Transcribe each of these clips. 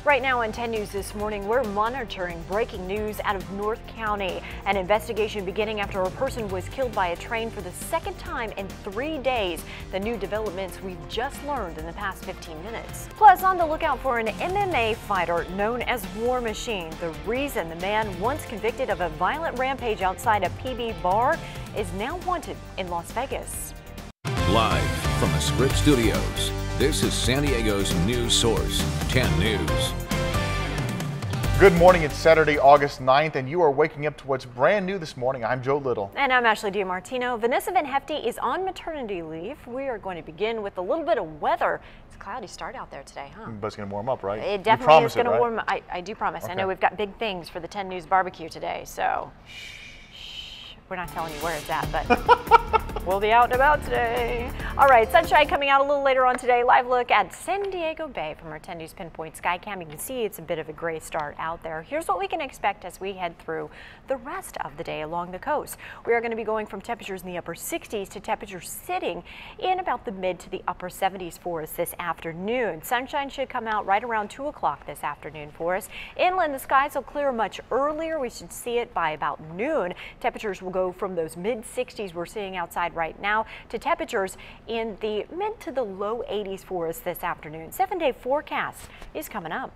Right now on 10 News this morning, we're monitoring breaking news out of North County. An investigation beginning after a person was killed by a train for the second time in 3 days. The new developments we've just learned in the past 15 minutes. Plus, on the lookout for an MMA fighter known as War Machine. The reason the man once convicted of a violent rampage outside a PB bar is now wanted in Las Vegas. Live from the Scripps Studios, this is San Diego's news source, 10 News. Good morning. It's Saturday, August 9th, and you are waking up to what's brand new this morning. I'm Joe Little. And I'm Ashlee DeMartino. Vanessa Van Hefty is on maternity leave. We are going to begin with a little bit of weather. It's a cloudy start out there today, huh? But it's going to warm up, right? It definitely is going to right? warm up. I do promise. Okay. I know we've got big things for the 10 News barbecue today, so we're not telling you where it's at, but we'll be out and about today. All right, sunshine coming out a little later on today. Live look at San Diego Bay from our 10 News Pinpoint Sky Cam. You can see it's a bit of a gray start out there. Here's what we can expect as we head through the rest of the day along the coast. We are going to be going from temperatures in the upper 60s to temperatures sitting in about the mid to the upper 70s for us this afternoon. Sunshine should come out right around 2 o'clock this afternoon for us. Inland, the skies will clear much earlier. We should see it by about noon. Temperatures will go from those mid 60s we're seeing outside right now to temperatures in the mid to the low 80s for us this afternoon. 7-day forecast is coming up.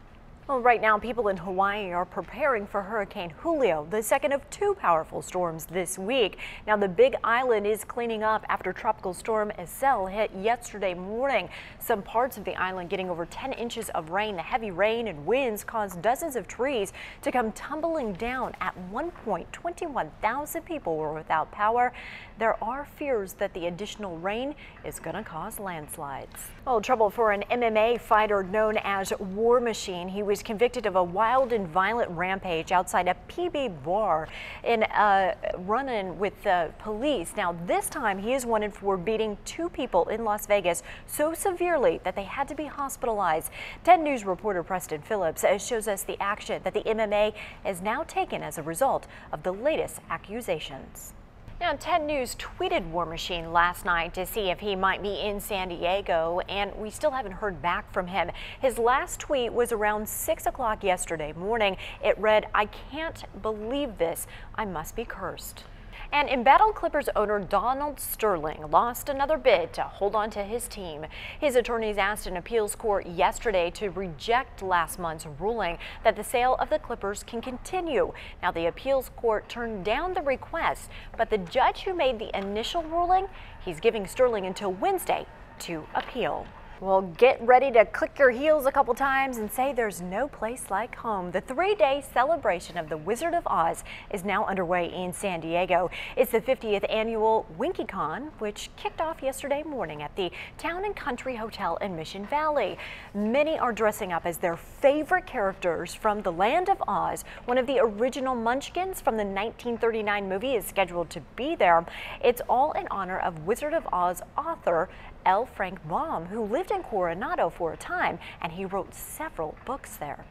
Well, right now, people in Hawaii are preparing for Hurricane Julio, the second of 2 powerful storms this week. Now, the Big Island is cleaning up after Tropical Storm Estelle hit yesterday morning. Some parts of the island getting over 10 inches of rain. The heavy rain and winds caused dozens of trees to come tumbling down. At one point, 21,000 people were without power. There are fears that the additional rain is going to cause landslides. Well, trouble for an MMA fighter known as War Machine. He was convicted of a wild and violent rampage outside a PB bar in a run-in with the police. Now, this time he is wanted for beating 2 people in Las Vegas so severely that they had to be hospitalized. 10 News reporter Preston Phillips shows us the action that the MMA has now taken as a result of the latest accusations. Now, 10 News tweeted War Machine last night to see if he might be in San Diego, and we still haven't heard back from him. His last tweet was around 6 o'clock yesterday morning. It read, "I can't believe this. I must be cursed." And embattled Clippers owner Donald Sterling lost another bid to hold on to his team. His attorneys asked an appeals court yesterday to reject last month's ruling that the sale of the Clippers can continue. Now, the appeals court turned down the request, but the judge who made the initial ruling, he's giving Sterling until Wednesday to appeal. Well, get ready to click your heels a couple times and say there's no place like home. The 3-day celebration of the Wizard of Oz is now underway in San Diego. It's the 50th annual WinkyCon, which kicked off yesterday morning at the Town and Country Hotel in Mission Valley. Many are dressing up as their favorite characters from the Land of Oz. One of the original Munchkins from the 1939 movie is scheduled to be there. It's all in honor of Wizard of Oz author L. Frank Baum, who lived in Coronado for a time, and he wrote several books there.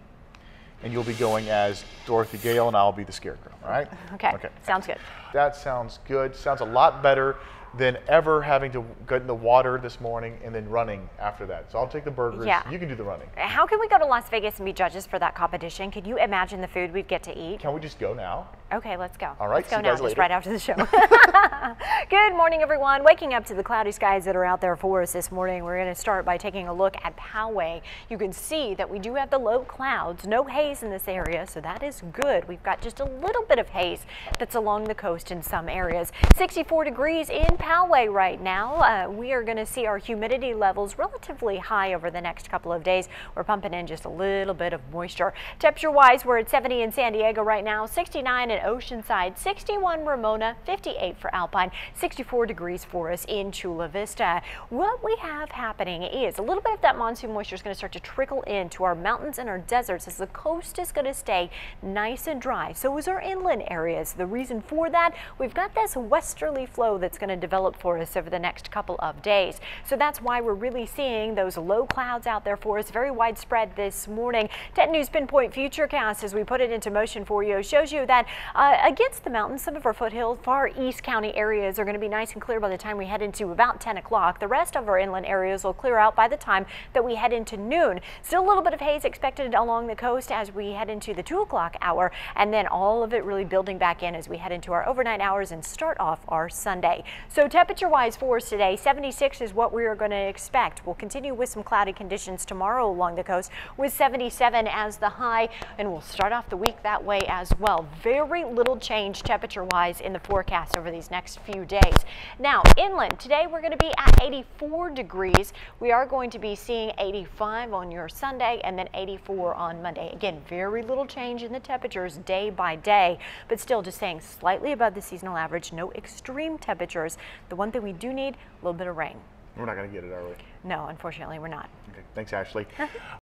And you'll be going as Dorothy Gale, and I'll be the Scarecrow, all right? Okay. Sounds good. That sounds good. Sounds a lot better than ever having to get in the water this morning and then running after that. So I'll take the burgers. Yeah. You can do the running. How can we go to Las Vegas and be judges for that competition? Can you imagine the food we'd get to eat? Can we just go now? Okay, let's go. All right, let's go see you now, guys just later. right after the show. Good morning, everyone. Waking up to the cloudy skies that are out there for us this morning. We're going to start by taking a look at Poway. You can see that we do have the low clouds, no haze in this area, so that is good. We've got just a little bit of haze that's along the coast in some areas. 64 degrees in Poway right now. We are going to see our humidity levels relatively high over the next couple of days. We're pumping in just a little bit of moisture. Temperature-wise, we're at 70 in San Diego right now, 69 in Oceanside, 61 Ramona, 58 for Alpine, 64 degrees for us in Chula Vista. What we have happening is a little bit of that monsoon moisture is going to start to trickle into our mountains and our deserts as the coast is going to stay nice and dry. So is our inland areas. The reason for that, we've got this westerly flow that's going to develop for us over the next couple of days. So that's why we're really seeing those low clouds out there for us, very widespread this morning. 10 News Pinpoint Futurecast, as we put it into motion for you, shows you that against the mountains, some of our foothills, far east county areas are going to be nice and clear by the time we head into about 10 o'clock. The rest of our inland areas will clear out by the time that we head into noon. Still a little bit of haze expected along the coast as we head into the 2 o'clock hour, and then all of it really building back in as we head into our overnight hours and start off our Sunday. So temperature-wise for us today, 76 is what we are going to expect. We'll continue with some cloudy conditions tomorrow along the coast with 77 as the high, and we'll start off the week that way as well. Very little change temperature-wise in the forecast over these next few days. Now, inland, today we're going to be at 84 degrees. We are going to be seeing 85 on your Sunday and then 84 on Monday. Again, very little change in the temperatures day by day, but still just saying slightly above the seasonal average, no extreme temperatures. The one thing we do need, a little bit of rain. We're not going to get it, are we? No, unfortunately, we're not. Okay, thanks, Ashley.